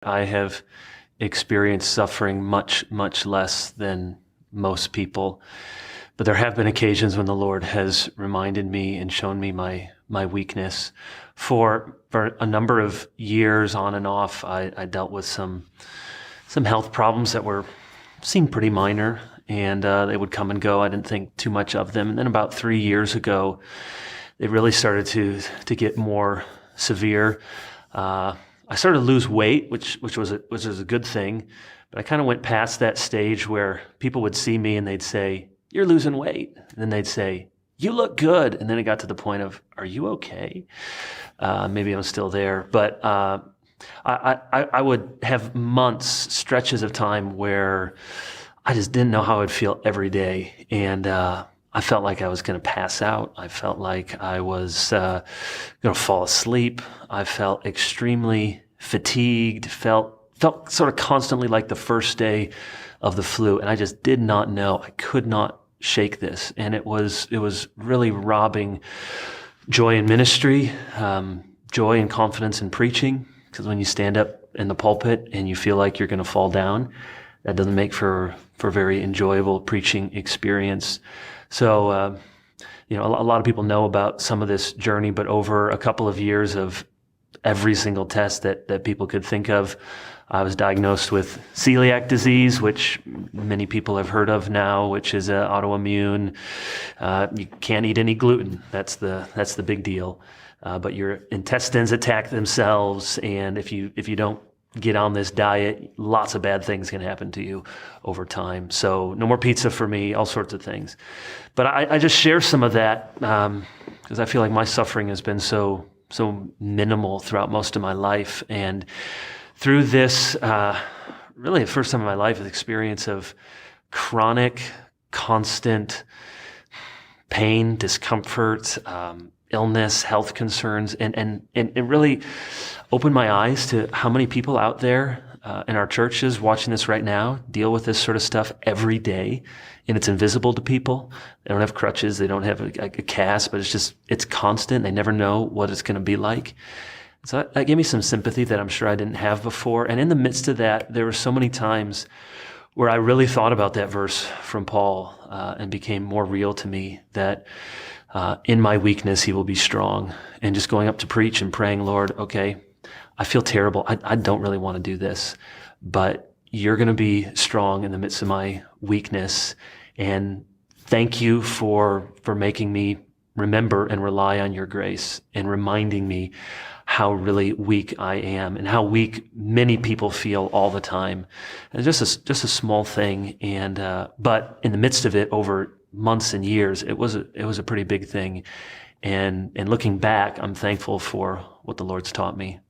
I have experienced suffering much, much less than most people. But there have been occasions when the Lord has reminded me and shown me my weakness. For a number of years on and off, I dealt with some health problems that seemed pretty minor, and they would come and go. I didn't think too much of them. And then about 3 years ago, they really started to get more severe. I started to lose weight, which was a good thing, but I kind of went past that stage where people would see me and they'd say, "You're losing weight," and then they'd say, "You look good," and then it got to the point of, "Are you okay?" Maybe I'm still there, but I would have months, stretches of time where I just didn't know how I would feel every day, and I felt like I was going to pass out. I felt like I was going to fall asleep. I felt extremely fatigued, felt sort of constantly like the first day of the flu. And I just did not know. I could not shake this. And it was really robbing joy in ministry, joy and confidence in preaching. Because when you stand up in the pulpit and you feel like you're going to fall down, that doesn't make for a very enjoyable preaching experience. So, a lot of people know about some of this journey, but over a couple of years of every single test that people could think of, I was diagnosed with celiac disease, which many people have heard of now, which is autoimmune. You can't eat any gluten. That's the big deal. But your intestines attack themselves, and if you don't get on this diet, lots of bad things can happen to you over time. So no more pizza for me, all sorts of things. But I just share some of that because I feel like my suffering has been so minimal throughout most of my life. And through this, really the first time in my life, the experience of chronic, constant pain, discomfort, illness, health concerns, and it really opened my eyes to how many people out there in our churches watching this right now deal with this sort of stuff every day, and it's invisible to people. They don't have crutches, they don't have a cast, but it's constant. They never know what it's going to be like. So that gave me some sympathy that I'm sure I didn't have before. And in the midst of that, there were so many times where I really thought about that verse from Paul and became more real to me that in my weakness, he will be strong. And just going up to preach and praying, "Lord, okay, I feel terrible. I don't really want to do this, but you're going to be strong in the midst of my weakness. And thank you for making me remember and rely on your grace and reminding me how really weak I am and how weak many people feel all the time." And just a small thing. And but in the midst of it, over months and years, it was a pretty big thing. And looking back, I'm thankful for what the Lord's taught me.